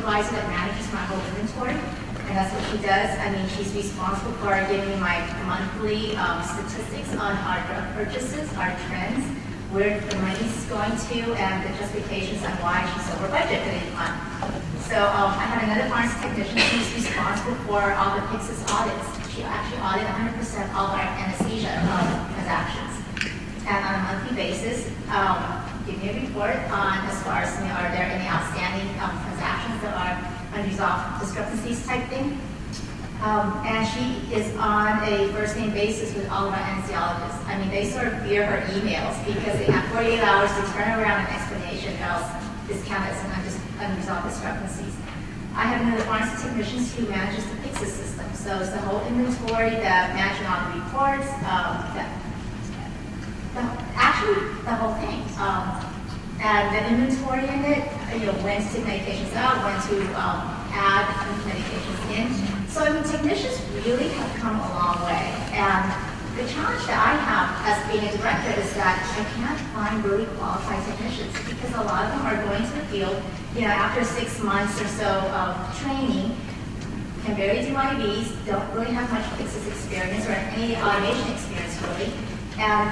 supervisor that manages my whole inventory, and that's what she does. I mean, she's responsible for giving me my monthly statistics on our drug purchases, our trends, where the money's going to, and the justifications on why she's over budget for each month. So I have another pharmacy technician who's responsible for all the Pyxis audits. She actually audits 100% of our anesthesia transactions. And on a monthly basis, give me a report on as far as, are there any outstanding transactions that are unresolved discrepancies type thing. And she is on a first-name basis with all of our anesthesiologists. I mean, they sort of fear her emails because they have 48 hours to turn around an explanation, else discount as unresolved discrepancies. I have another pharmacy technician who manages the Pyxis system. So it's the whole inventory, managing all the reports, actually the whole thing. And the inventory in it, when to take medications out, when to add medications in. So I mean, technicians really have come a long way. And the challenge that I have as being a director is that I can't find really qualified technicians because a lot of them are going to the field, after 6 months or so of training, can barely do IVs, don't really have much Pyxis experience or any automation experience really. And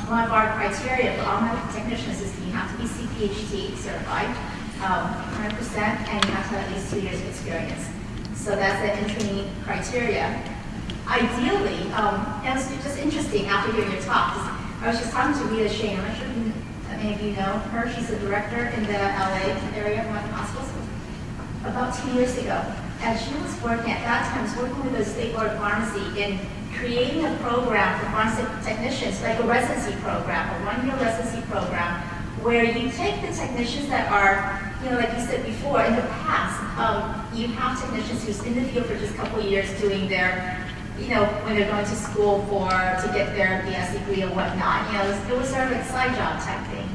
one of our criteria for all my technicians is you have to be CPHT certified, 100%, and you have to have at least 2 years of experience. So that's the entry criteria. Ideally, and it's just interesting after hearing your talk, I was just talking to Rita Shane. I'm not sure if many of you know her. She's a director in the LA area of one hospitals about 2 years ago. And she was working, at that time, working with the State Board of Pharmacy in creating a program for pharmacy technicians, like a residency program, a one-year residency program, where you take the technicians that are, like you said before, in the past, you have technicians who's in the field for just a couple of years doing their, when they're going to school to get their BS degree or whatnot. It was sort of a side job type thing.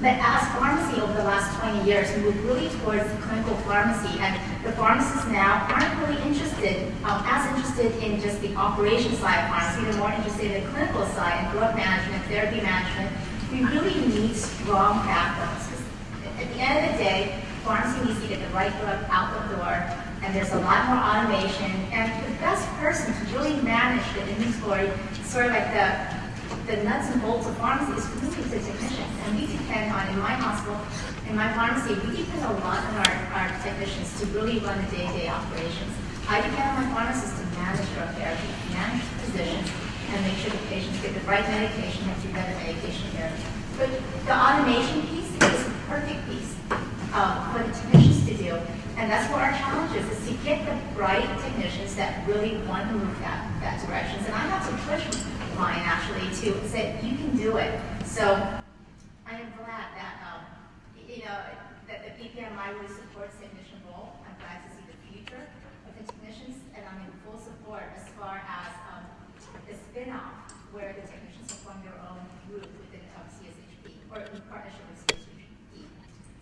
But as pharmacy over the last 20 years, we moved really towards clinical pharmacy, and the pharmacists now aren't really interested, as interested in just the operation side of pharmacy. They're more interested in the clinical side, and drug management, therapy management. We really need strong backbones. At the end of the day, pharmacy needs to get the right drug out the door, and there's a lot more automation. And the best person to really manage the inventory, sort of like the nuts and bolts of pharmacy, is really the technicians. And we depend on, in my hospital, in my pharmacy, we depend a lot on our technicians to really run the day-to-day operations. I depend on my pharmacists to manage drug therapy, manage physicians, and make sure the patients get the right medication and do better medication therapy. But the automation piece is a perfect piece for the technicians to do. And that's what our challenge is to get the right technicians that really want to move that direction. And I have to push mine actually to say, you can do it. So I am glad that, that the PPMI really supports the technician role. I'm glad to see the future of the technicians, and I'm in full support as far as the spin-off where the technicians will form their own group within CSHP or in partnership with CSHP.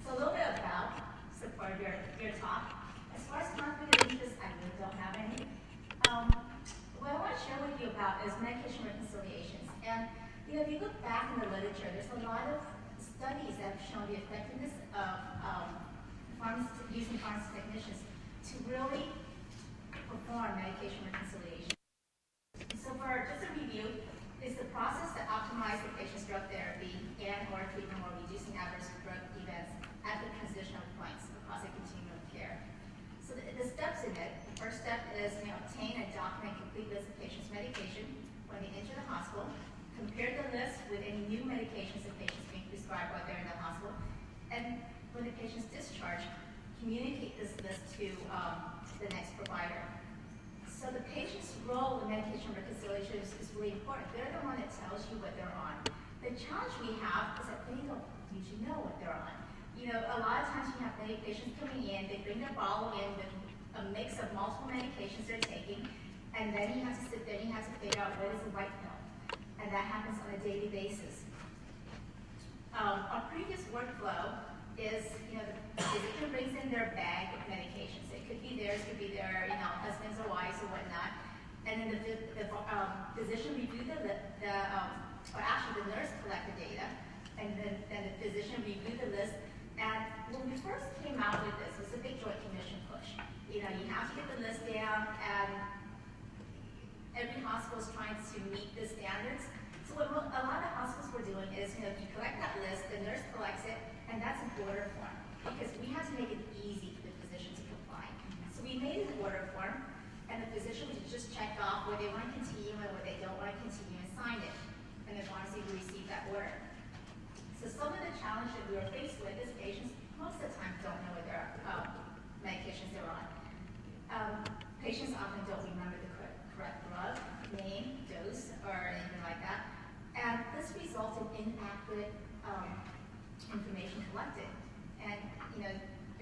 So a little bit about support of your talk. As far as conflict of interest, I really don't have any. What I want to share with you about is medication reconciliations. And if you look back in the literature, there's a lot of studies that have shown the effectiveness of using pharmacy technicians to really perform medication reconciliation. So for just a review, is the process to optimize the patient's drug therapy and or treatment or reducing adverse drug events at the transitional points across a continuum of care. So the steps in it, the first step is obtain and document complete list of patients' medication when they enter the hospital, compare the list with any new medications that patients being prescribed while they're in the hospital, and when the patient's discharged, communicate this list to the next provider. So the patient's role in medication reconciliation is really important. They're the one that tells you what they're on. The challenge we have is that they don't usually know what they're on. A lot of times we have many patients coming in, they bring their bottle in with a mix of multiple medications they're taking, and then you have to sit there and you have to figure out what is the right pill. And that happens on a daily basis. Our previous workflow is, the physician brings in their bag of medications. It could be theirs, could be their, husbands or wives or whatnot. And then the physician review or actually the nurse collect the data, and then the physician review the list. And when we first came out with this,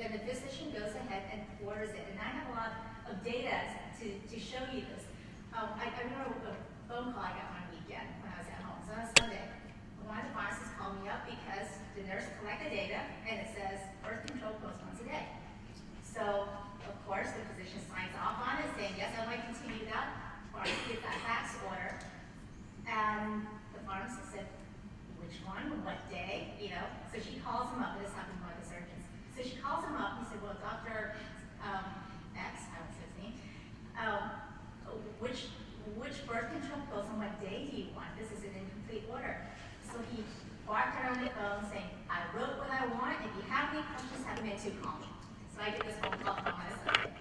then the physician goes ahead and orders it. And I have a lot of data to show you this. I remember a phone call I got one weekend when I was at home. So on a Sunday, one of the pharmacists called me up because the nurse collected data and it says birth control pills once a day. So, of course, the physician signs off on it saying, yes, I want to continue that. Pharmacy gets that fax order. And the pharmacist said, which one, what day, So she calls him up, and this happened to one of the surgeons. So she calls him up, and he said, well, Dr. X, I don't say his name, which birth control pills and what day do you want? This is an incomplete order. So he barked around the phone saying, I wrote what I want. If you have any questions, have a minute to call me. So I get this phone call from my Sunday.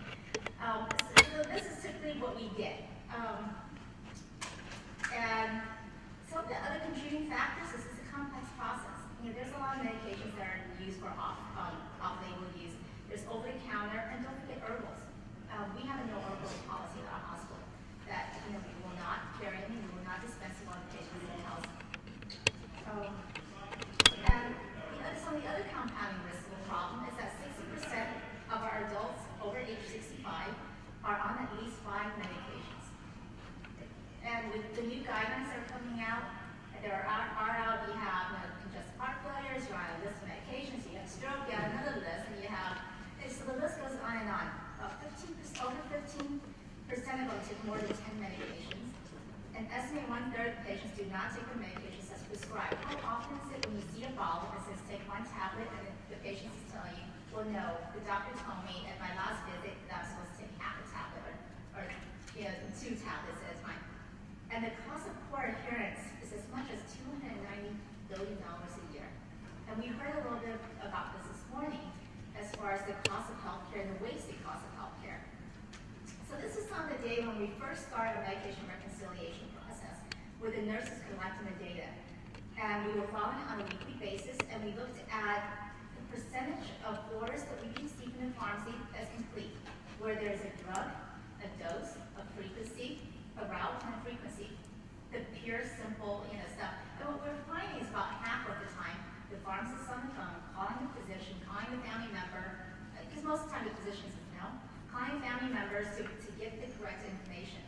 So this is typically what we get. And some of the other contributing factors, this is a complex process. There's a lot of medications that are used for off-label use. There's over-the-counter, and don't forget herbals. We have a no herbal policy at our hospital that we will not carry any, we will not dispense them on patients in the house. And some of the other compounding risks of the problem is that 60% of our adults over age 65 are on at least 5 medications. And with the new guidelines that are coming out, there are out, you have congestive heart failures, you're on a list of medications, you have stroke, you have another list, and you have, so the list goes on and on. Over 15% of them take more than 10 medications. An estimated 1/3 of patients do not take the medications as prescribed. How often is it when you see a bottle that says take 1 tablet and the patient is telling you, well, no, the doctor told me at my last visit that I'm supposed to take half a tablet or 2 tablets at a time. And the cost of poor adherence is as much as $290 billion a year. And we heard a little bit about this morning as far as the cost of healthcare and the wasted cost of healthcare. So this is on the day when we first started a medication reconciliation process, where the nurses collecting the data. And we were following it on a weekly basis, and we looked at the percentage of orders that we receive in the pharmacy as complete, where there's a drug, a dose, a frequency, a route, and a frequency. The pure, simple, stuff. And what we're finding is about half of the time, the pharmacist on the phone, calling the physician, calling the family member, because most of the time the physicians know, calling family members to get the correct information.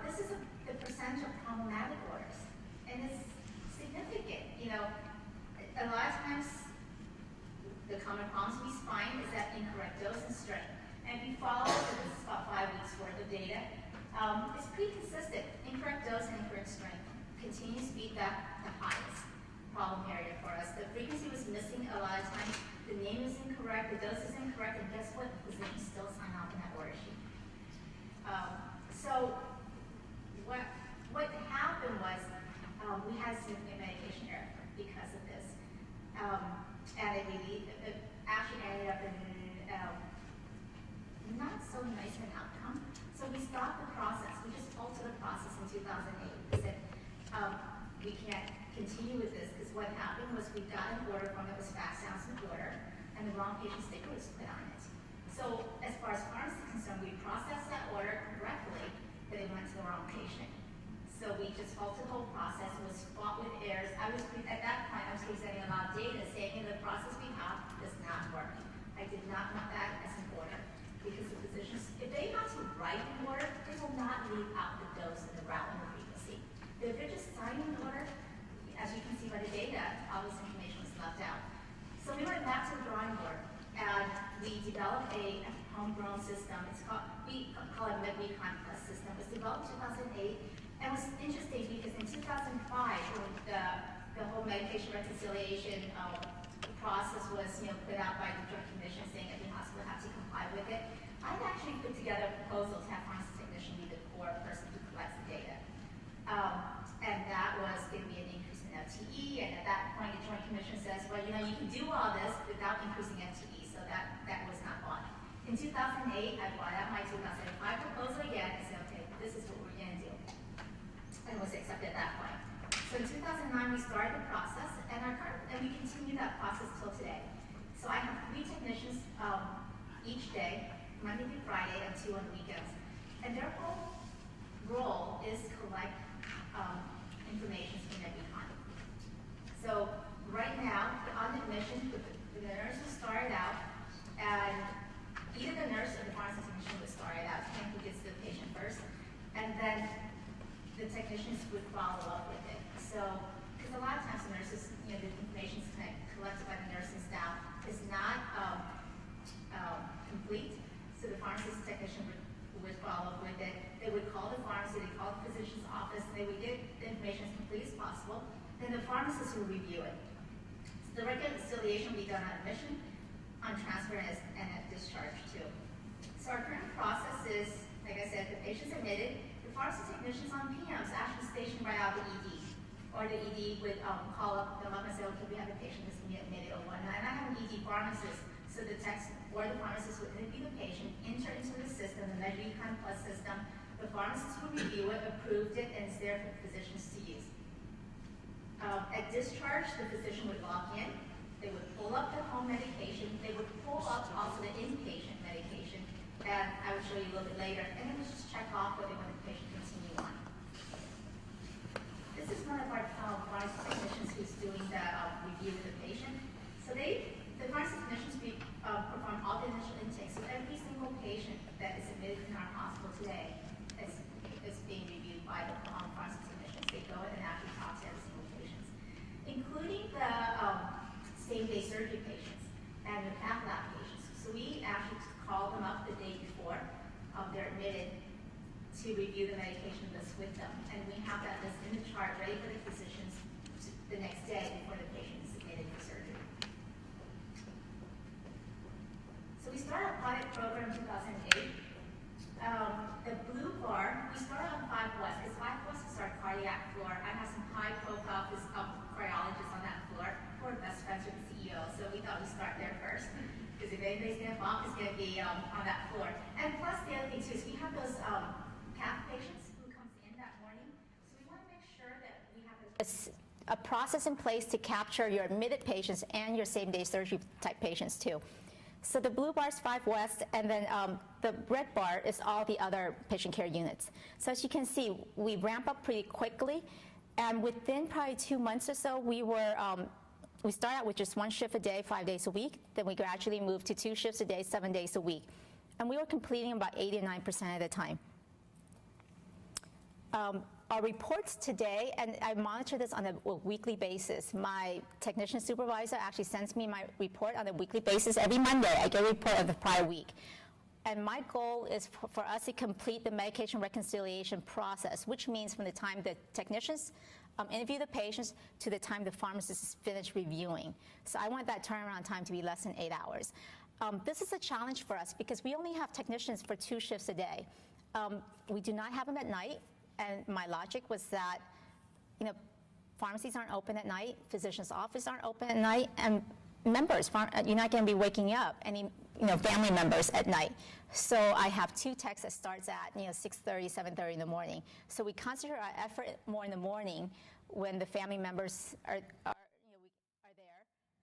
This is the percentage of problematic orders, and it's significant. A lot of times, the common problems we find is that incorrect dose and strength. And if you follow, this is about 5 weeks worth of data, it's pretty consistent. Incorrect dose and incorrect strength continues to be the highest problem area for us. The frequency was missing a lot of times. The name is incorrect, the dose is incorrect, and guess what? The physician still signed off on that order sheet. So what happened was we had significant medication error because of this. And it actually ended up in not so nice an outcome. So we stopped the process. We just altered the process in 2008. We said, we can't continue with this because what happened was we got an order from that was faxed down to the order, and the wrong patient sticker was put on it. So as far as pharmacy is concerned, we processed that order correctly, but it went to the wrong patient. So we just altered the whole process. It was fought with errors. At that point, I was presenting a lot of data saying the process we have does not work. I did not want that as an order because the physicians, if they have to write an order, they will not leave out the dose and the route and the frequency. But if they're just signing an order, as you can see by the data, all this information was left out. So we went back to the drawing board and we developed a homegrown system. We call it MedRecon Plus system. It was developed in 2008. And it was interesting because in 2005, when the whole medication reconciliation process was put out by the Drug Commission saying every hospital had to comply with it, I actually put together a proposal to have pharmacy technician be the core person who collects the data. And that was going to be an increase in FTE, and at that point the Joint Commission says, well, you can do all this without increasing FTE, so that was not bought. In 2008, I brought out my 2005 proposal again and said, okay, this is what we're going to do. And was accepted at that point. So in 2009, we started the process, and we continue that process till today. So I have 3 technicians each day, Monday through Friday, and 2 on the weekends. And their whole role is to collect information from MedRecon. So right now, on the mission, the pharmacist technician would follow up with it. They would call the pharmacy, they call the physician's office, and they would get the information as complete as possible. Then the pharmacist would review it. So the reconciliation will be done on admission, on transfer, and at discharge too. So our current process is, like I said, the patient's admitted, the pharmacy technicians on PMs actually stationed right out the ED. Or the ED would call them up and say, okay, we have a patient that's going to be admitted or whatnot. And I have an ED pharmacist, so the techs or the pharmacist would interview the patient, enter into the system, the Measure Econ Plus system. The pharmacist will review it, approved it, and it's there for the physicians to use. At discharge, the physician would log in. They would pull up the home medication. They would pull up also the inpatient medication. And I will show you a little bit later. And then we'll just check off whether they want the patient to continue on. This is one of our pharmacy technicians who's doing the review with the patient. So the pharmacy technicians perform all the initial intakes. So every single patient that is admitted in our hospital today is being reviewed by the pharmacy technicians. They go in and actually talk to every single patient, including the same-day surgery patients and the cath lab patients. So we actually call them up the day before they're admitted to review the medication list with them. And we have that list in the chart ready for the physicians the next day before the patient is admitted for surgery. So we started a pilot program in 2008. The blue bar, we started on 5 West, because 5 West is our cardiac floor. I have some high-profile cardiologists on that floor who are best friends with the CEO, so we thought we'd start there first. Because if anybody's going to bump, it's going to be on that floor. And plus, the other thing too is we have those cath patients who comes in that morning, so we want to make sure that we have a process in place to capture your admitted patients and your same-day surgery type patients too. So the blue bar is 5 West, and then the red bar is all the other patient care units. So as you can see, we ramp up pretty quickly, and within probably 2 months or so, we started out with just 1 shift a day, 5 days a week. Then we gradually moved to 2 shifts a day, 7 days a week. And we were completing about 89% of the time. Our reports today, and I monitor this on a weekly basis. My technician supervisor actually sends me my report on a weekly basis. Every Monday, I get a report of the prior week. And my goal is for us to complete the medication reconciliation process, which means from the time the technicians interview the patients to the time the pharmacist is finished reviewing. So I want that turnaround time to be less than 8 hours. This is a challenge for us because we only have technicians for 2 shifts a day. We do not have them at night. And my logic was that, pharmacies aren't open at night, physicians' offices aren't open at night, and members, you're not going to be waking up any, family members at night. So I have 2 techs that starts at, 6:30, 7:30 in the morning. So we concentrate our effort more in the morning when the family members are there,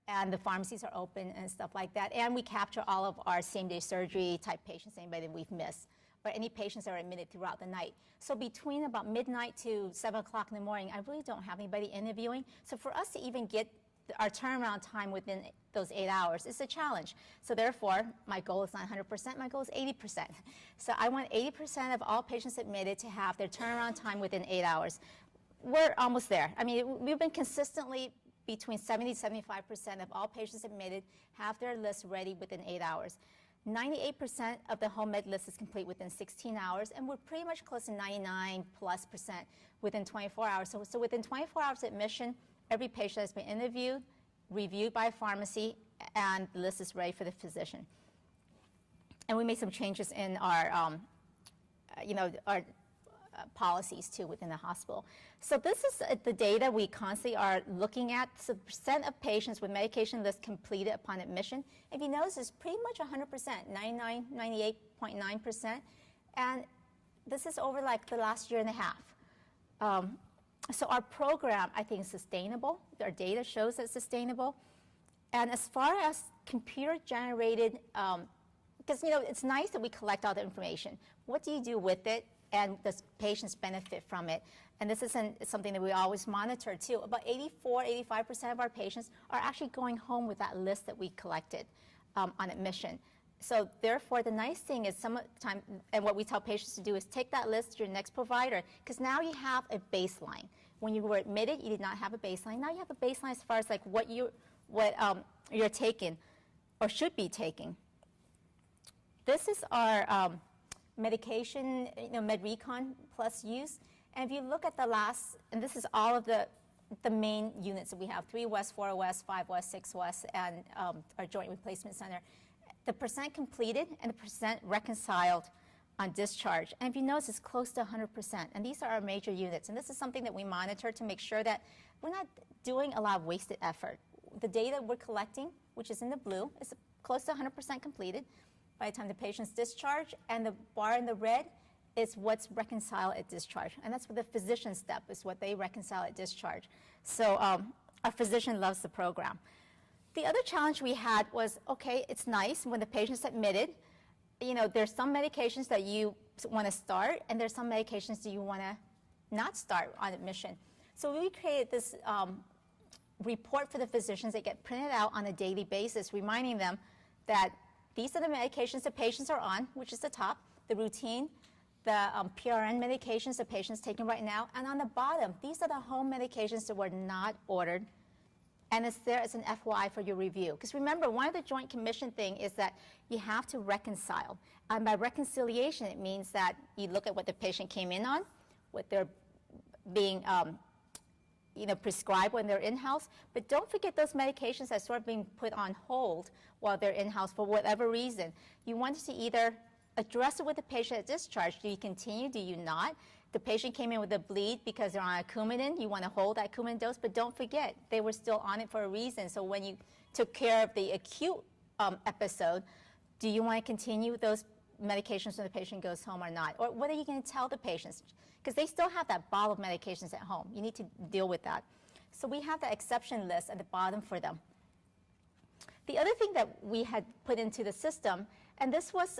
and the pharmacies are open and stuff like that. And we capture all of our same-day surgery type patients, anybody that we've missed, or any patients that are admitted throughout the night. So between about midnight to 7 o'clock in the morning, I really don't have anybody interviewing. So for us to even get our turnaround time within those 8 hours is a challenge. So therefore, my goal is not 100%, my goal is 80%. So I want 80% of all patients admitted to have their turnaround time within 8 hours. We're almost there. I mean, we've been consistently between 70 to 75% of all patients admitted have their list ready within 8 hours. 98% of the home med list is complete within 16 hours, and we're pretty much close to 99+% within 24 hours. So within 24 hours of admission, every patient has been interviewed, reviewed by a pharmacy, and the list is ready for the physician. And we made some changes in our, our policies too within the hospital. So this is the data we constantly are looking at. So the percent of patients with medication lists completed upon admission. If you notice, it's pretty much 100%, 98.9%. And this is over like the last year and a half. So our program, I think, is sustainable. Our data shows it's sustainable. And as far as computer-generated, because it's nice that we collect all the information. What do you do with it? And does patients benefit from it? And this is something that we always monitor too. About 85% of our patients are actually going home with that list that we collected on admission. So therefore, the nice thing is sometimes, and what we tell patients to do is take that list to your next provider, because now you have a baseline. When you were admitted, you did not have a baseline. Now you have a baseline as far as like what you're taking or should be taking. this is our medication, MedRecon Plus use. And if you look at the last, and this is all of the main units that we have, 3 West, 4 West, 5 West, 6 West, and our Joint Replacement Center. The percent completed and the percent reconciled on discharge. And if you notice, it's close to 100%. And these are our major units. And this is something that we monitor to make sure that we're not doing a lot of wasted effort. The data we're collecting, which is in the blue, is close to 100% completed by the time the patient's discharged. And the bar in the red is what's reconciled at discharge. And that's what the physician step is, what they reconcile at discharge. So our physician loves the program. The other challenge we had was, okay, it's nice when the patient's admitted, there's some medications that you want to start, and there's some medications that you want to not start on admission. So we created this report for the physicians that get printed out on a daily basis, reminding them that these are the medications the patients are on, which is the top, the routine, the PRN medications the patient's taking right now, and on the bottom, these are the home medications that were not ordered, and it's there as an FYI for your review. Because remember, one of the Joint Commission thing is that you have to reconcile. And by reconciliation, it means that you look at what the patient came in on, what they're being prescribed when they're in-house, but don't forget those medications that are sort of being put on hold while they're in-house for whatever reason. You want to either address it with the patient at discharge. Do you continue? Do you not? The patient came in with a bleed because they're on a Coumadin. You want to hold that Coumadin dose, but don't forget, they were still on it for a reason. So when you took care of the acute episode, do you want to continue with those medications when the patient goes home or not? Or what are you going to tell the patients? Because they still have that bottle of medications at home. You need to deal with that. So we have the exception list at the bottom for them. The other thing that we had put into the system, and this was,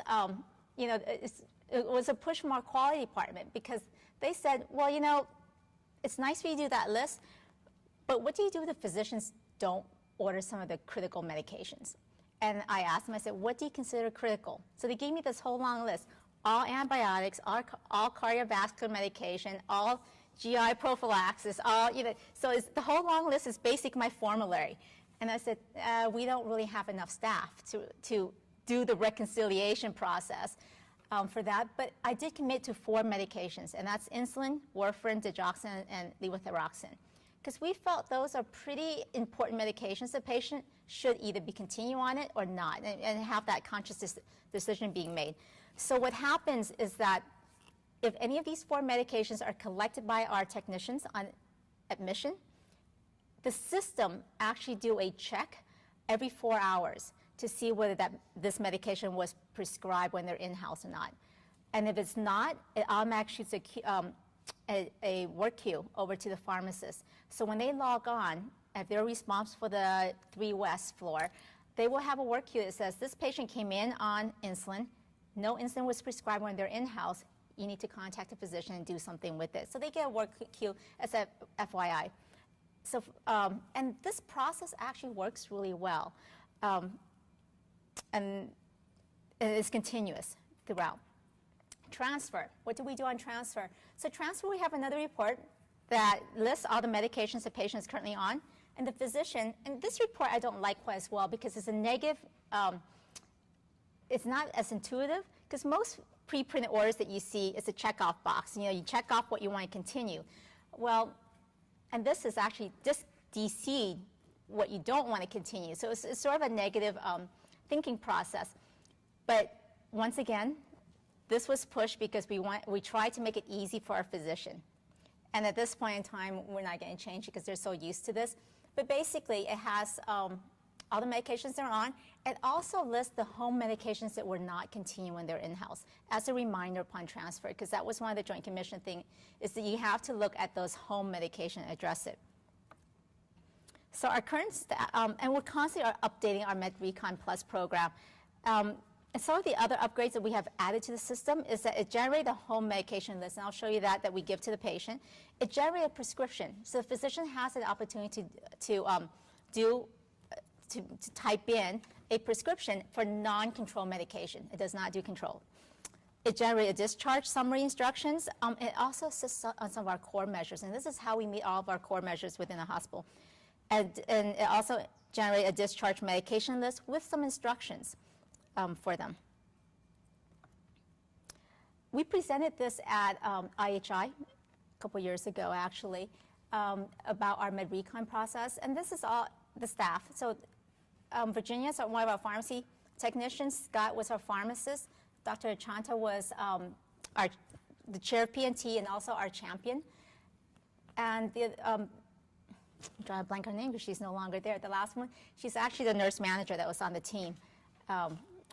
it was a push from our quality department, because they said, well, it's nice for you to do that list, but what do you do if the physicians don't order some of the critical medications? And I asked them, I said, what do you consider critical? So they gave me this whole long list, all antibiotics, all cardiovascular medication, all GI prophylaxis, so the whole long list is basically my formulary. And I said, we don't really have enough staff to do the reconciliation process for that, but I did commit to 4 medications, and that's insulin, warfarin, digoxin, and levothyroxine. Because we felt those are pretty important medications. The patient should either be continue on it or not, and have that conscious decision being made. So what happens is that if any of these 4 medications are collected by our technicians on admission, the system actually do a check every 4 hours to see whether this medication was prescribed when they're in-house or not. And if it's not, it automatically shoots a work queue over to the pharmacist. So when they log on, if they're responsible for the 3 West floor, they will have a work queue that says, this patient came in on insulin, no insulin was prescribed when they're in-house, you need to contact a physician and do something with it. So they get a work queue as a FYI. So, and this process actually works really well. And it's continuous throughout. Transfer, what do we do on transfer? So transfer, we have another report that lists all the medications the patient is currently on, and the physician, and this report I don't like quite as well because it's a negative, it's not as intuitive, because most pre-printed orders that you see is a check-off box. You check off what you want to continue. Well, and this is actually just DC what you don't want to continue. So it's sort of a negative thinking process. But once again, this was pushed because we tried to make it easy for our physician. And at this point in time, we're not going to change because they're so used to this. But basically, it has all the medications they're on. It also lists the home medications that were not continuing when they're in-house as a reminder upon transfer, because that was one of the Joint Commission thing, is that you have to look at those home medication and address it. So our current, and we're constantly updating our MedRecon Plus program. And some of the other upgrades that we have added to the system is that it generates a home medication list, and I'll show you that we give to the patient. It generates a prescription, so the physician has an opportunity to type in a prescription for non-control medication. It does not do control. It generates a discharge summary instructions. It also assists on some of our core measures, and this is how we meet all of our core measures within the hospital. And it also generates a discharge medication list with some instructions for them. We presented this at IHI a couple years ago, actually, about our med-recon process, and this is all the staff. So Virginia is one of our pharmacy technicians. Scott was our pharmacist. Dr. Achanta was the chair of PNT and also our champion. And I'm drawing a blank on her name because she's no longer there. The last one, she's actually the nurse manager that was on the team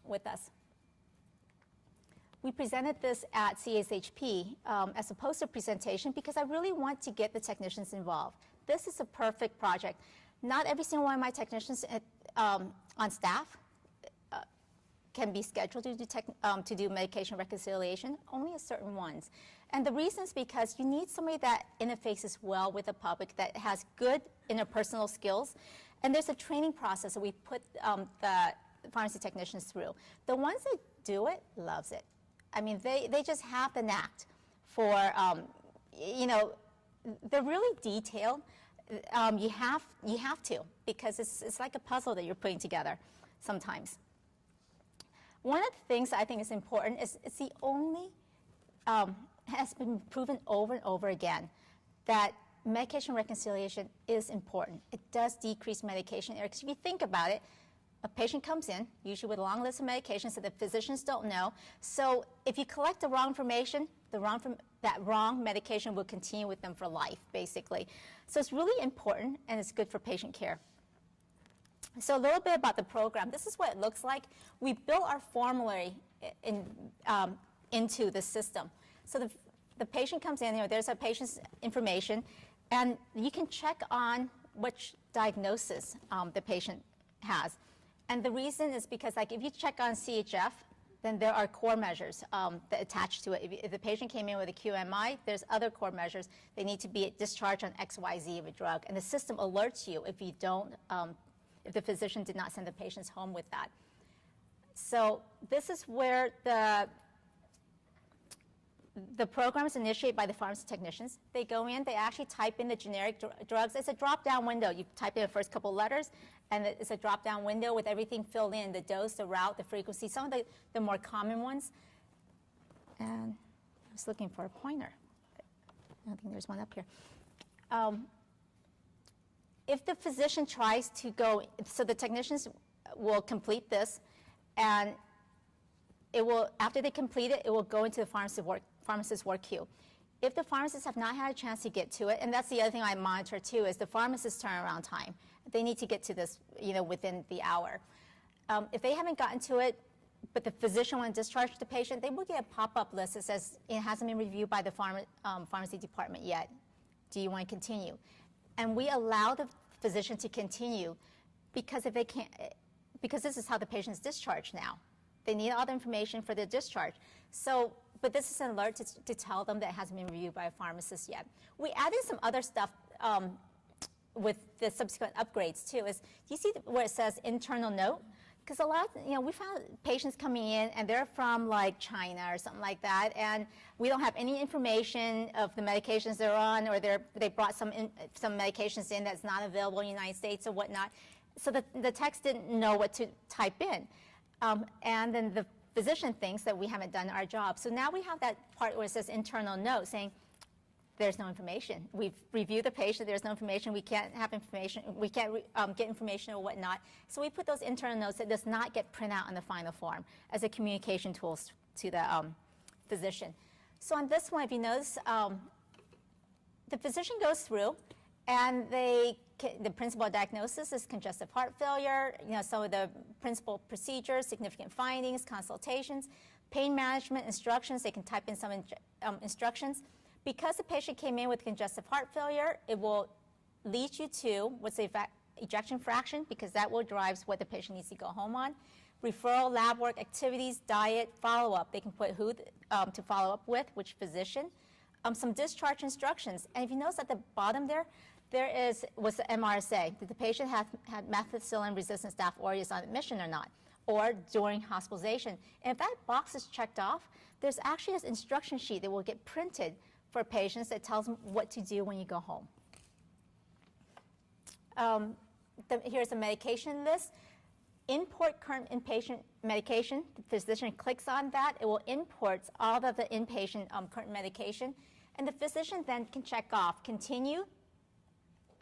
with us. We presented this at CSHP as a poster presentation because I really want to get the technicians involved. This is a perfect project. Not every single one of my technicians on staff can be scheduled to do medication reconciliation, only a certain ones. And the reason is because you need somebody that interfaces well with the public, that has good interpersonal skills. And there's a training process that we put the pharmacy technicians through. The ones that do it, loves it. I mean, they just have the knack for, they're really detailed. You have to, because it's like a puzzle that you're putting together sometimes. One of the things I think is important is it's the only, has been proven over and over again that medication reconciliation is important. It does decrease medication error, because if you think about it, a patient comes in, usually with a long list of medications that the physicians don't know. So if you collect the wrong information, that wrong medication will continue with them for life, basically. So it's really important, and it's good for patient care. So a little bit about the program. This is what it looks like. We built our formulary into the system. So the patient comes in, there's a patient's information, and you can check on which diagnosis the patient has. And the reason is because, like, if you check on CHF, then there are core measures that attach to it. If the patient came in with a QMI, there's other core measures. They need to be discharged on XYZ of a drug, and the system alerts you if you don't, if the physician did not send the patients home with that. So this is where the program is initiated by the pharmacy technicians. They go in, they actually type in the generic drugs. It's a drop-down window. You type in the first couple letters, and it's a drop-down window with everything filled in, the dose, the route, the frequency, some of the more common ones. And I was looking for a pointer. I don't think there's one up here. If the physician tries to go, so the technicians will complete this, and it will, after they complete it, it will go into the pharmacist's work queue. If the pharmacists have not had a chance to get to it, and that's the other thing I monitor too, is the pharmacist's turnaround time. They need to get to this, within the hour. If they haven't gotten to it, but the physician wants to discharge the patient, they will get a pop-up list that says it hasn't been reviewed by the pharmacy department yet. Do you want to continue? And we allow the physician to continue because if they can't, because this is how the patient is discharged now. They need all the information for their discharge. So, but this is an alert to tell them that it hasn't been reviewed by a pharmacist yet. We added some other stuff with the subsequent upgrades too. Is, do you see where it says internal note? Because a lot, we found patients coming in and they're from like China or something like that, and we don't have any information of the medications they're on, or they brought some medications in that's not available in the United States or whatnot. So the text didn't know what to type in. And then the physician thinks that we haven't done our job. So now we have that part where it says internal note saying, there's no information. We've reviewed the patient, there's no information, we can't have information, we can't get information or whatnot. So we put those internal notes that does not get printed out on the final form as a communication tool to the physician. So on this one, if you notice, the physician goes through and the principal diagnosis is congestive heart failure, some of the principal procedures, significant findings, consultations, pain management instructions. They can type in some instructions. Because the patient came in with congestive heart failure, it will lead you to what's the ejection fraction, because that will drive what the patient needs to go home on. Referral, lab work, activities, diet, follow-up. They can put who to follow up with, which physician. Some discharge instructions. And if you notice at the bottom there was the MRSA. Did the patient have methicillin-resistant Staph aureus on admission or not? Or during hospitalization. And if that box is checked off, there's actually this instruction sheet that will get printed for patients that tells them what to do when you go home. Here's a medication list. import current inpatient medication. The physician clicks on that. It will import all of the inpatient current medication. And the physician then can check off, continue,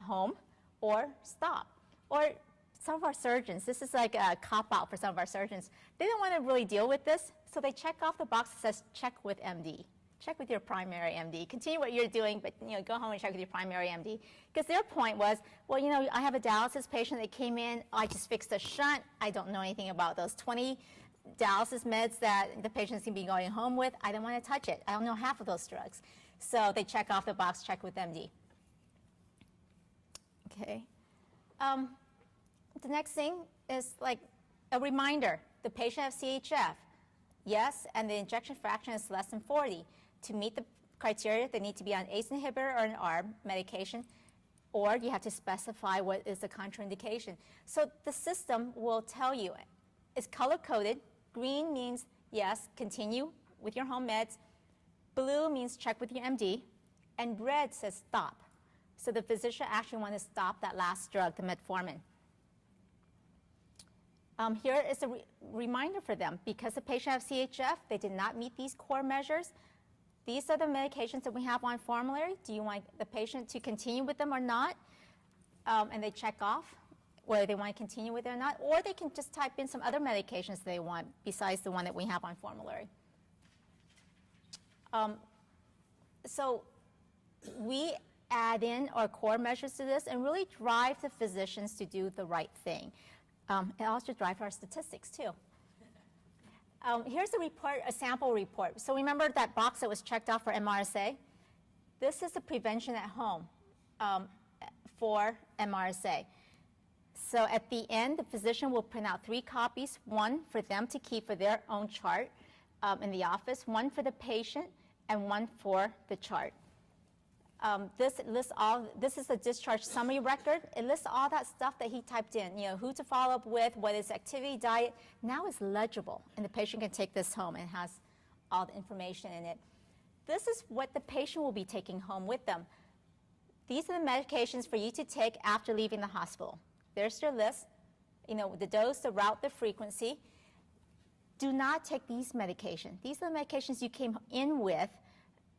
home, or stop. Or some of our surgeons, this is like a cop-out for some of our surgeons. They don't want to really deal with this, so they check off the box that says check with MD. Check with your primary MD. Continue what you're doing, but go home and check with your primary MD. Because their point was, well, I have a dialysis patient that came in. I just fixed a shunt. I don't know anything about those 20 dialysis meds that the patient's going to be going home with. I don't want to touch it. I don't know half of those drugs. So they check off the box, check with MD. Okay. The next thing is like a reminder. The patient has CHF. Yes, and the injection fraction is less than 40. To meet the criteria, they need to be on ACE inhibitor or an ARB medication, or you have to specify what is the contraindication. So the system will tell you. It's color-coded. Green means, yes, continue with your home meds. Blue means check with your MD. And red says stop. So the physician actually wants to stop that last drug, the metformin. Here is a reminder for them. Because the patient has CHF, they did not meet these core measures. These are the medications that we have on formulary. Do you want the patient to continue with them or not? And they check off whether they want to continue with it or not. Or they can just type in some other medications they want besides the one that we have on formulary. So we add in our core measures to this and really drive the physicians to do the right thing. It also drives our statistics too. Here's a report, a sample report. So remember that box that was checked off for MRSA? This is the prevention at home for MRSA. So at the end, the physician will print out 3 copies, one for them to keep for their own chart in the office, one for the patient, and one for the chart. This is a discharge summary record. It lists all that stuff that he typed in, who to follow up with, what is activity, diet. Now it's legible, and the patient can take this home and has all the information in it. This is what the patient will be taking home with them. These are the medications for you to take after leaving the hospital. There's your list, the dose, the route, the frequency. Do not take these medications. These are the medications you came in with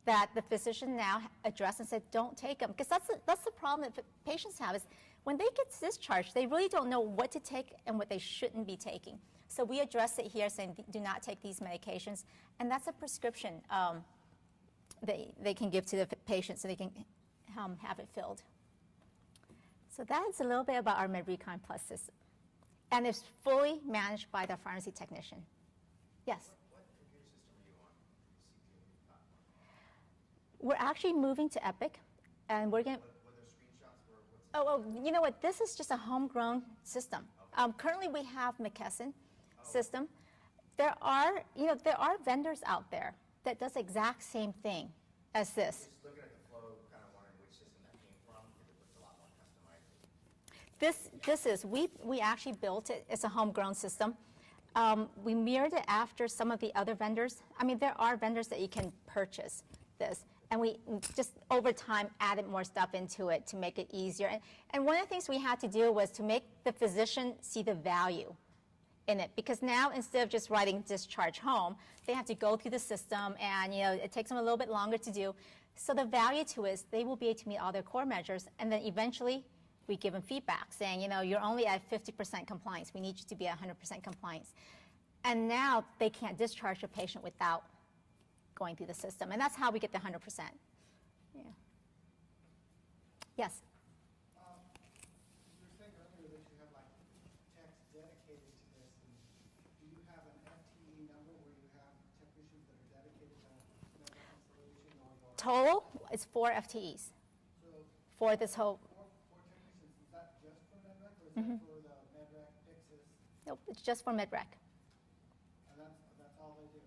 that the physician now addressed and said, don't take them. Because that's the problem that patients have is when they get discharged, they really don't know what to take and what they shouldn't be taking. So we address it here saying, do not take these medications. And that's a prescription they can give to the patient so they can have it filled. So that's a little bit about our MedRecon Plus system. And it's fully managed by the pharmacy technician. Yes? What computer system are you on? CPA platform? We're actually moving to Epic, and we're going to... Were there screenshots or what's... Oh, you know what? This is just a homegrown system. Okay. Currently, we have McKesson system. There are vendors out there that does the exact same thing as this. Just looking at the flow, kind of wondering which system that came from, because it looks a lot more customized. This is, we actually built it. It's a homegrown system. We mirrored it after some of the other vendors. I mean, there are vendors that you can purchase this. And we just, over time, added more stuff into it to make it easier. And one of the things we had to do was to make the physician see the value in it. Because now, instead of just writing discharge home, they have to go through the system, and it takes them a little bit longer to do. So the value to it is they will be able to meet all their core measures, and then eventually, we give them feedback saying, you're only at 50% compliance. We need you to be at 100% compliance. And now they can't discharge a patient without going through the system. And that's how we get the 100%. Yeah. Yes? You were saying earlier that you have techs dedicated to this. And do you have an FTE number where you have technicians that are dedicated to MedRec installation or Total is 4 FTEs so for this whole. four technicians, is that just for MedRec or is that for the MedRec Pyxis? Nope, it's just for MedRec. And that's all they do?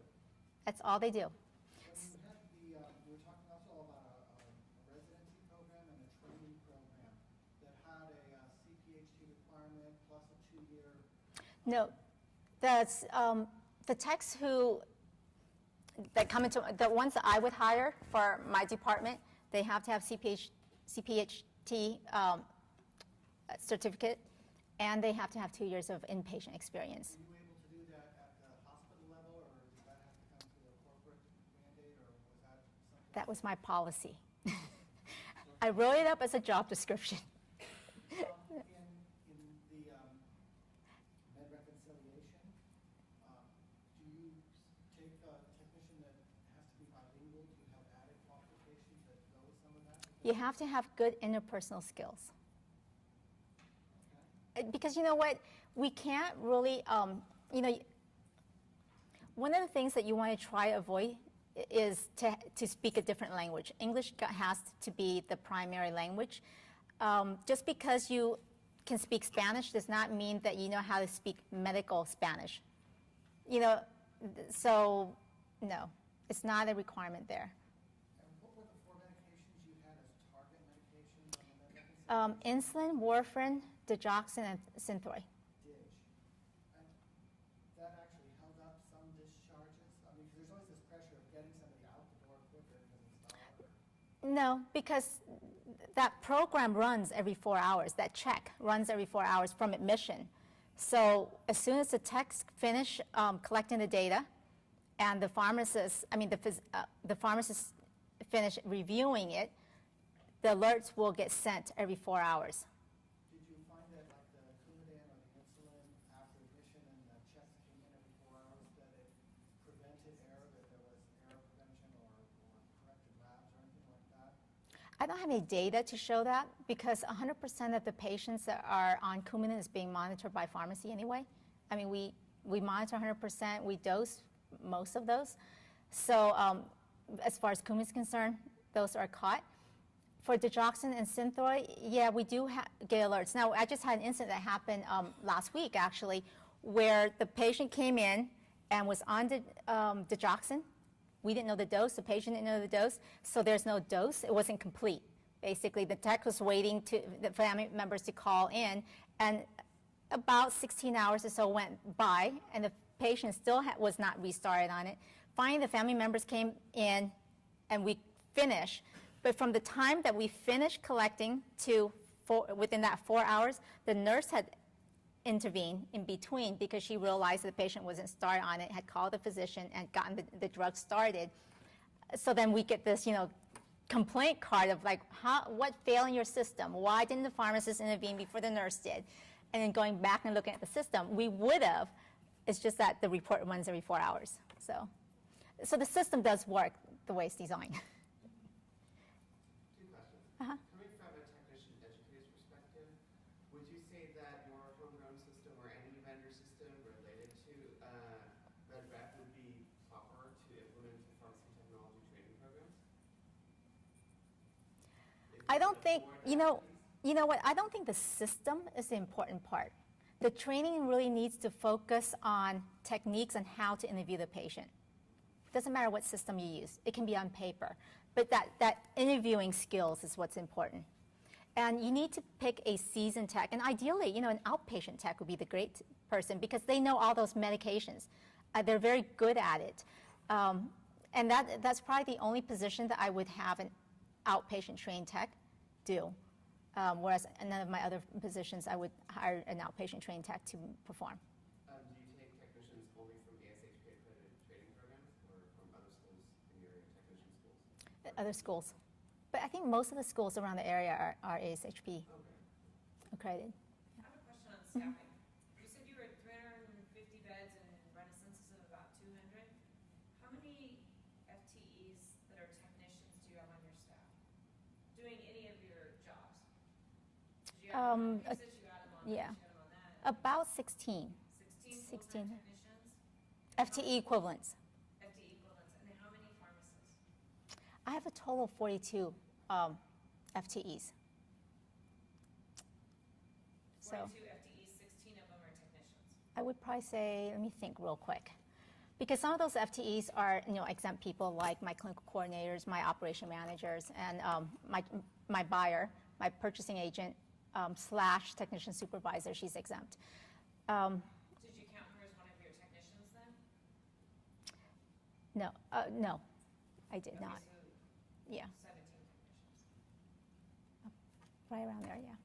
That's all they do. When you had you were talking also about a residency program and a training program that had a CPHT requirement plus a 2-year. No, that's the techs that come into the ones that I would hire for my department. They have to have CPHT certificate, and they have to have 2 years of inpatient experience. Are you able to do that at the hospital level, or does that have to come through a corporate mandate, or was that something? That was my policy. I wrote it up as a job description. In the med reconciliation, do you take a technician that has to be bilingual? Do you have added qualifications that go with some of that? You have to have good interpersonal skills. Because you know what, we can't really, you know, one of the things that you want to try to avoid is to speak a different language. English has to be the primary language. Just because you can speak Spanish does not mean that you know how to speak medical Spanish. You know, so no, it's not a requirement there. And what were the 4 medications you had as target medications on the med reconciliation? Insulin, warfarin, digoxin, and Synthroid. DIG. And that actually held up some discharges? I mean, 'cause there's always this pressure of getting somebody out the door quicker because it's not. No, because that program runs every 4 hours. That check runs every 4 hours from admission. So as soon as the techs finish collecting the data, and the pharmacists, the pharmacists finish reviewing it, the alerts will get sent every 4 hours. Did you find that like the Coumadin or the insulin after admission and the checks came in every 4 hours, that it prevented error, that there was error prevention or corrected labs or anything like that? I don't have any data to show that because 100% of the patients that are on Coumadin is being monitored by pharmacy anyway. I mean, we monitor 100%, we dose most of those. So as far as Coumadin is concerned, those are caught. For digoxin and Synthroid, yeah, we do get alerts. Now, I just had an incident that happened last week, actually, where the patient came in and was on digoxin. We didn't know the dose. The patient didn't know the dose, so there's no dose. It wasn't complete. Basically, the tech was waiting to the family members to call in, and about 16 hours or so went by, and the patient still was not restarted on it. Finally, the family members came in, and we finished. But from the time that we finished collecting to within that 4 hours, the nurse had intervened in between because she realized the patient wasn't started on it, had called the physician and gotten the drug started. So then we get this, you know, complaint card of like, what failed in your system? Why didn't the pharmacist intervene before the nurse did? And then going back and looking at the system, we would have. It's just that the report runs every 4 hours. So the system does work the way it's designed. Coming from a technician educator's perspective, would you say that your homegrown system or any vendor system related to MedRec would be proper to implement the pharmacy technology training programs? I don't think, you know what, I don't think the system is the important part. The training really needs to focus on techniques on how to interview the patient. It doesn't matter what system you use. It can be on paper. But that interviewing skills is what's important. And you need to pick a seasoned tech. And ideally, you know, an outpatient tech would be the great person because they know all those medications. They're very good at it. And that's probably the only position that I would have an outpatient trained tech do. Whereas in none of my other positions, I would hire an outpatient trained tech to perform. Do you take technicians only from ASHP accredited training programs or from other schools in your technician schools? Other schools. But I think most of the schools around the area are ASHP accredited. I have a question on staffing. You said you were at 350 beds and run a census of about 200. How many FTEs that are technicians do you have on your staff doing any of your jobs? Did you have you said you got them on yeah. that, you got them on that. About 16 16 full-time technicians, FTE equivalents. FTE equivalents, and then how many pharmacists? I have a total of 42 FTEs. 42 FTEs, 16 of them are technicians. I would probably say, let me think real quick. Because some of those FTEs are, you know, exempt people like my clinical coordinators, my operation managers, and my buyer, my purchasing agent, / technician supervisor, she's exempt. Did you count her as one of your technicians then? No, I did Okay, not. so Yeah, 17 technicians. right around there, yeah.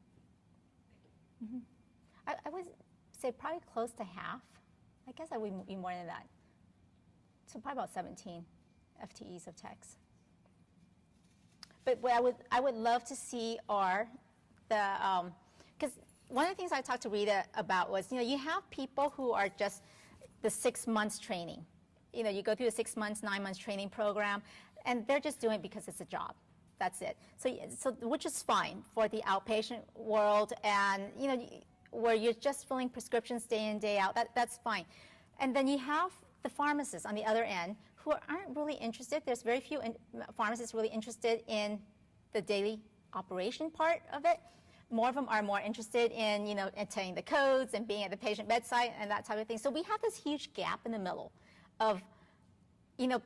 I would say probably close to half. I guess I would be more than that. So probably about 17 FTEs of techs. But what I would love to see are the, because one of the things I talked to Rita about was, you have people who are just the 6 months training. You go through the 6 months, 9 months training program, and they're just doing it because it's a job. That's it. So which is fine for the outpatient world, and where you're just filling prescriptions day in, day out. That's fine. And then you have the pharmacists on the other end who aren't really interested. There's very few pharmacists really interested in the daily operation part of it. More of them are more interested in, attending the codes and being at the patient bedside and that type of thing. So we have this huge gap in the middle of,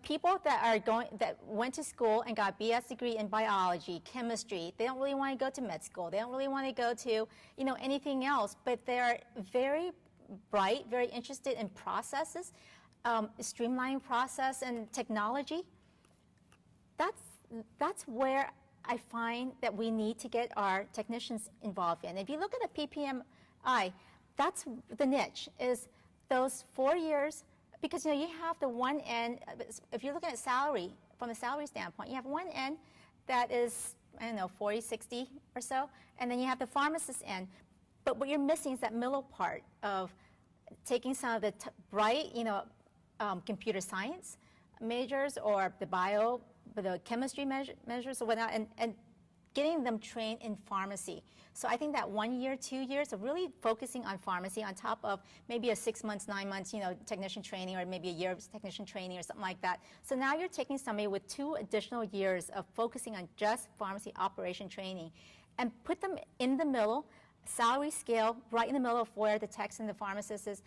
people that went to school and got a BS degree in biology, chemistry. They don't really want to go to med school. They don't really want to go to, anything else. But they're very bright, very interested in processes, streamlining process and technology. That's where I find that we need to get our technicians involved in. If you look at the PPMI, that's the niche, is those 4 years, because you have the one end, if you're looking at salary, from a salary standpoint, you have one end that is, 40, 60 or so, and then you have the pharmacist end. But what you're missing is that middle part of taking some of the bright, computer science majors or the chemistry measures or whatnot, and getting them trained in pharmacy. So I think that 1 year, 2 years of really focusing on pharmacy on top of maybe a 6 months, 9 months, technician training, or maybe a year of technician training or something like that. So now you're taking somebody with 2 additional years of focusing on just pharmacy operation training and put them in the middle, salary scale, right in the middle of where the techs and the pharmacist is.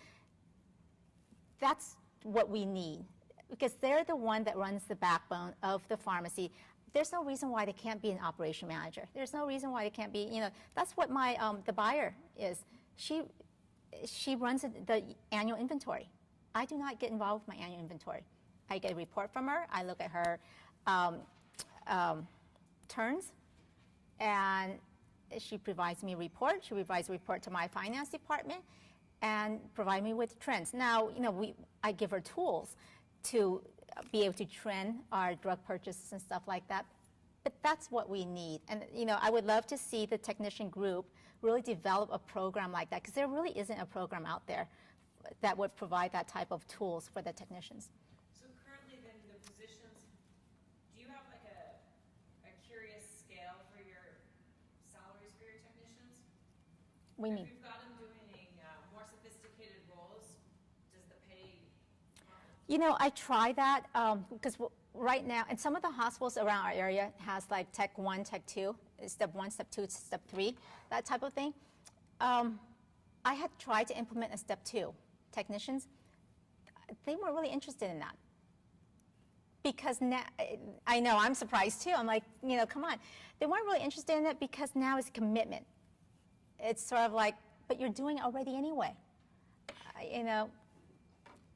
That's what we need, because they're the one that runs the backbone of the pharmacy. There's no reason why they can't be an operation manager. There's no reason why they can't be, that's what my, the buyer is. She runs the annual inventory. I do not get involved with my annual inventory. I get a report from her. I look at her turns, and she provides me a report. She provides a report to my finance department and provide me with trends. Now, I give her tools to be able to trend our drug purchases and stuff like that. But that's what we need. And, I would love to see the technician group really develop a program like that, because there really isn't a program out there that would provide that type of tools for the technicians. So currently then the positions, do you have like a curious scale for your salaries for your technicians? We If mean, you've got them doing more sophisticated roles, does the pay? I try that because right now, and some of the hospitals around our area has like Tech 1, Tech 2, Step 1, Step 2, Step 3, that type of thing. I had tried to implement a Step 2 technicians. They weren't really interested in that. Because now, I know, I'm surprised too. I'm like, come on. They weren't really interested in it because now it's commitment. It's sort of like, but you're doing it already anyway.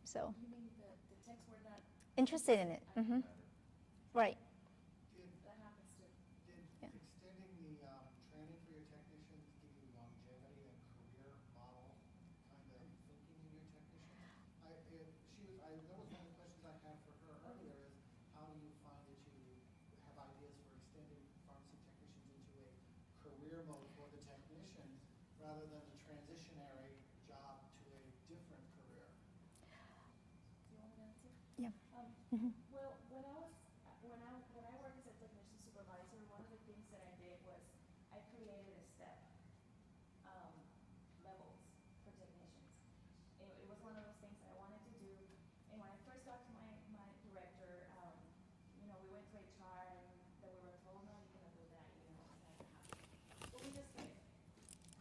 So. You mean the techs were not Interested in it. Mm-hmm. Right. that happens too? Yeah. Extending the training for your technicians give you longevity and career model kind of thinking in your technicians? That was one of the questions I had for her earlier, is how do you find that you have ideas for extending pharmacy technicians into a career mode for the technicians rather than the transitionary job to a different career? Do you want me to answer? Yeah. Well, when I worked as a technician supervisor, one of the things that I did was I created a step levels for technicians. It was one of those things that I wanted to do. And when I first got to my director, we went to HR and that we were told, no, you cannot do that, it's not gonna happen. But we just kept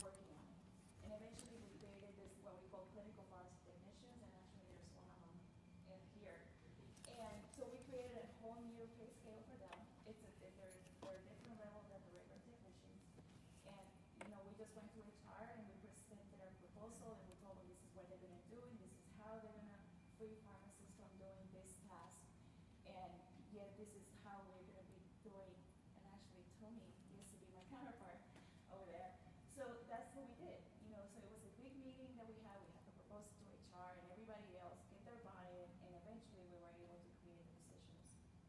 working on it. And eventually we created this, what we call clinical pharmacy technicians, and actually there's one of them in here. And so we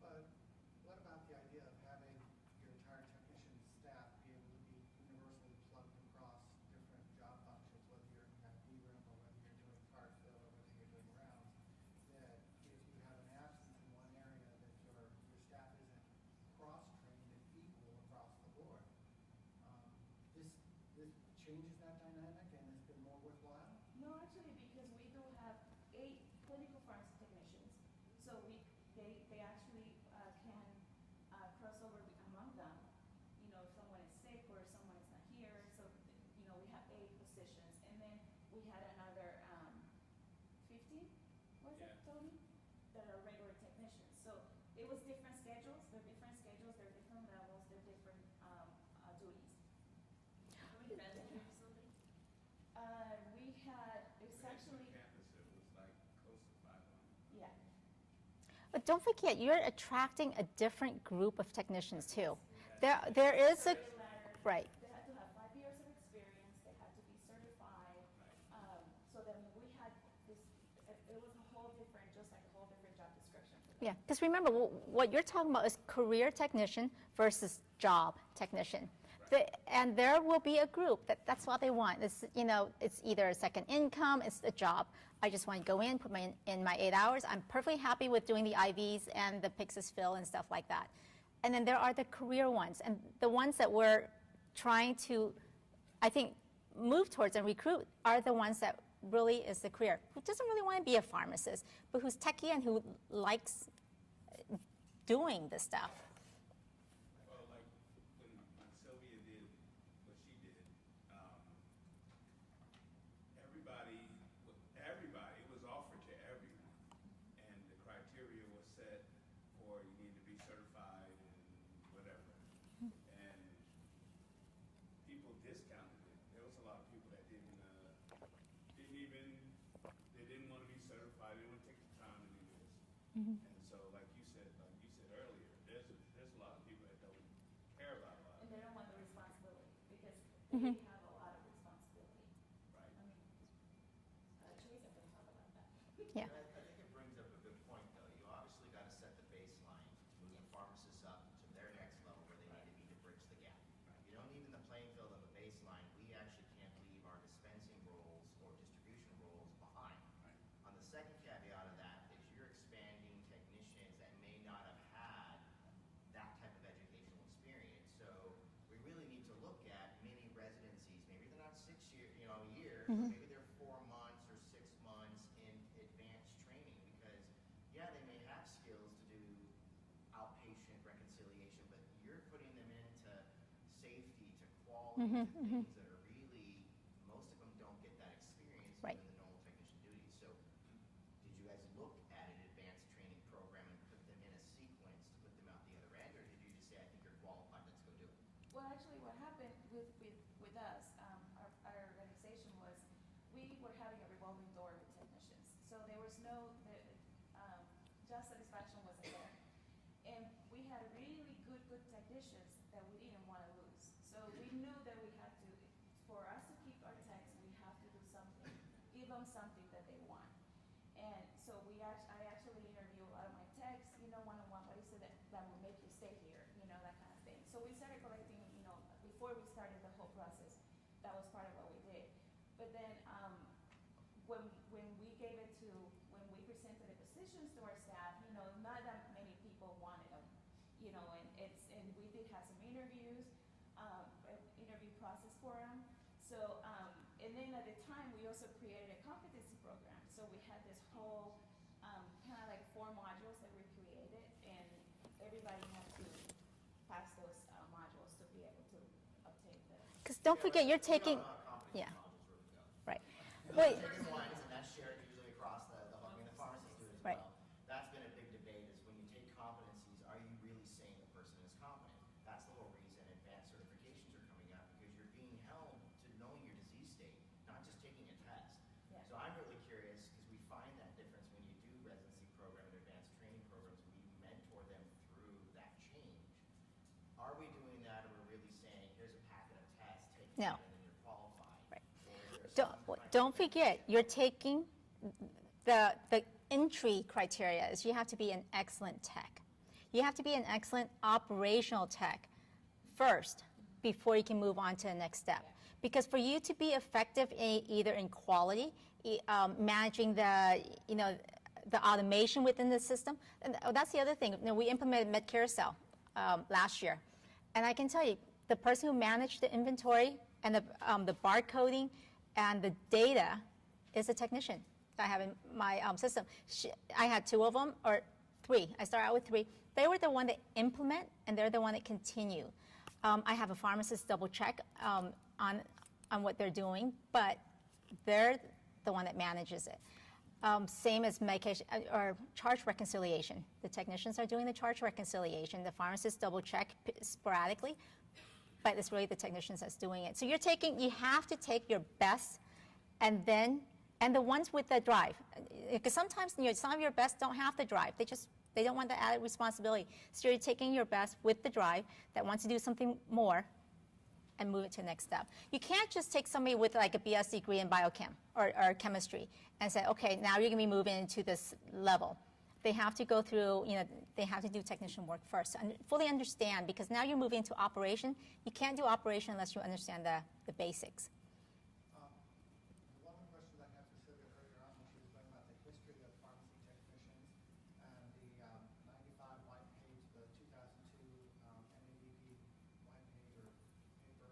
But what about the idea of having your entire technician staff be able to be universally plugged across different job functions, whether you're at B-room or whether you're doing card fill or whether you're doing rounds, that if you have an absence in one area, that your staff isn't cross-trained and equal across the board. This changes that dynamic and has been more worthwhile? No, actually, because we do have 8 clinical pharmacy technicians, so they actually can cross over among them. You know, if someone is sick or someone is not here, so you know we have 8 positions, and then we had another 50. Was it, Tony? That are regular technicians. So it was different schedules. They're different schedules. They're different levels. They're different duties. How many beds in your facility? We had it's actually Campus, it was like close to 500. yeah. But don't forget, you're attracting a different group of technicians too. There is a, right. They had to have 5 years of experience. They had to be certified. So then we had this. It was a whole different, just like a whole different job description. For them. Yeah, because remember, what you're talking about is career technician versus job technician. And there will be a group that's what they want. It's, you know, it's either a second income, it's a job. I just want to go in, put in my 8 hours. I'm perfectly happy with doing the IVs and the Pyxis fill and stuff like that. And then there are the career ones, and the ones that we're trying to, I think, move towards and recruit are the ones that really is the career, who doesn't really want to be a pharmacist, but who's techie and who likes doing this stuff. Well, like when Sylvia did what she did, everybody, it was offered to everyone. And the criteria was set for you need to be certified and whatever. And people discounted it. There was a lot of people that didn't want to be certified, they didn't want to take the time to do this. And so like you said earlier, there's a lot of people that don't care about a lot And of they it. don't want the responsibility because they have a lot of responsibility. Right. I mean, Teresa can talk about that. Yeah. I think it brings up a good point, though. You obviously got to set the baseline, move the pharmacists up to their next level where they need to be to bridge the gap. If you don't even the playing field of a baseline, we actually can't leave our dispensing roles or distribution roles behind. Right. On the second caveat of that is you're expanding technicians that may not have had that type of educational experience. So we really need to look at mini residencies. Maybe they're not a year, but maybe they're 4 months or 6 months in advanced training because, yeah, they may have skills to do outpatient reconciliation, but you're putting them into safety, to quality, to things that are really, most of them don't get that experience Right. in the normal technician duties. So did you guys look at an advanced training program and put them in a sequence to put them out the other end, or did you just say, I think you're qualified, let's go do it? Well, actually, what happened with us, our organization was we were having a revolving door with technicians. So there was job satisfaction wasn't there. And we had really good technicians that we didn't want to lose. So we knew that we had to, for us to keep our techs, we have to do something, give them something that they want. And so I actually interview a lot of my techs, one-on-one, what is it that will make you stay here, that kind of thing. So we started collecting, before we started the whole process, that was part of what we did. But then when we gave it to, when we presented the positions to our staff, not that many people wanted them, and we did have some interviews, interview process for them. So, and then at the time, we also created a competency program. So we had this whole kind of like 4 modules that we created, and everybody had to pass those modules to be able to obtain the. Because don't forget, you're taking, yeah, right. Wait, Taking ones, and that's shared usually across the pharmacists do it as Right. well. That's been a big debate, is when you take competencies, are you really saying the person is competent? That's the whole reason advanced certifications are coming out, because you're being held to knowing your disease state, not just taking a test. Yeah. So I'm really curious, because we find that difference when you do residency program and advanced training programs, we mentor them through that change. Are we doing that, or we're really saying, here's a packet of tests, take it, No. and then you're qualified? Right. Or is there some don't forget, you're taking the entry criteria is you have to be an excellent tech. You have to be an excellent operational tech first before you can move on to the next step. Because for you to be effective either in quality, managing the automation within the system, and that's the other thing. We implemented MedCarousel last year, and I can tell you, the person who managed the inventory and the barcoding and the data is a technician that I have in my system. I had 2 of them, or 3. I started out with 3. They were the one that implement, and they're the one that continue. I have a pharmacist double check on what they're doing, but they're the one that manages it. Same as medication or charge reconciliation. The technicians are doing the charge reconciliation. The pharmacists double check sporadically, but it's really the technicians that's doing it. So you have to take your best, and the ones with the drive, because sometimes some of your best don't have the drive. They don't want the added responsibility. So you're taking your best with the drive that wants to do something more and move it to the next step. You can't just take somebody with like a BS degree in biochem or chemistry and say, okay, now you're gonna be moving into this level. They have to go through, they have to do technician work first and fully understand, because now you're moving into operation. You can't do operation unless you understand the basics. One of the questions I had for Sylvia earlier on when she was talking about the history of pharmacy technicians and the 95 white page, the 2002 NABP white page or paper.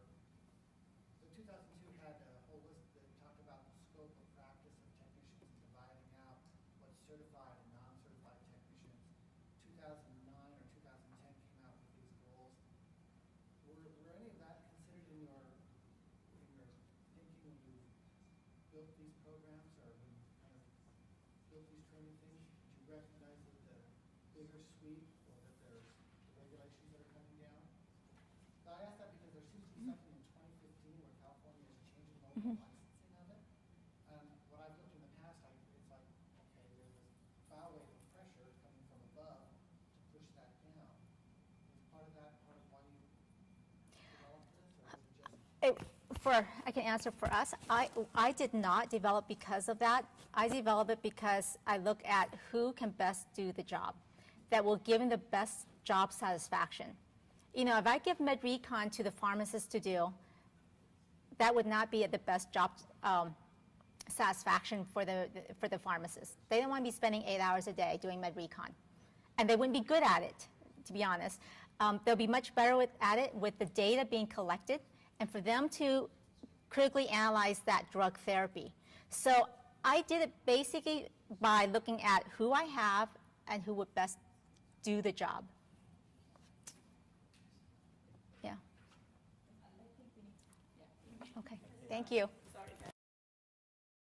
The 2002 had a whole list that talked about the scope of practice of technicians, dividing out what's certified and non-certified technicians. 2009 or 2010 came out with these goals. Were any of that considered in your thinking when you built these programs, or when you kind of built these training things? Did you recognize that the bigger sweep, or that there's the regulations that are coming down? Now, I ask that because there seems to be something in 2015 where California is changing the local licensing of it. And what I've looked in the past, it's like, okay, there's this bow wave of pressure coming from above to push that down. Is part of that part of why you developed this, or is it just? I can answer for us. I did not develop because of that. I developed it because I look at who can best do the job, that will give them the best job satisfaction. If I give MedRecon to the pharmacist to do, that would not be at the best job satisfaction for the pharmacist. They don't want to be spending 8 hours a day doing MedRecon, and they wouldn't be good at it, to be honest. They'll be much better at it with the data being collected, and for them to critically analyze that drug therapy. So I did it basically by looking at who I have and who would best do the job. Yeah. Okay, thank you.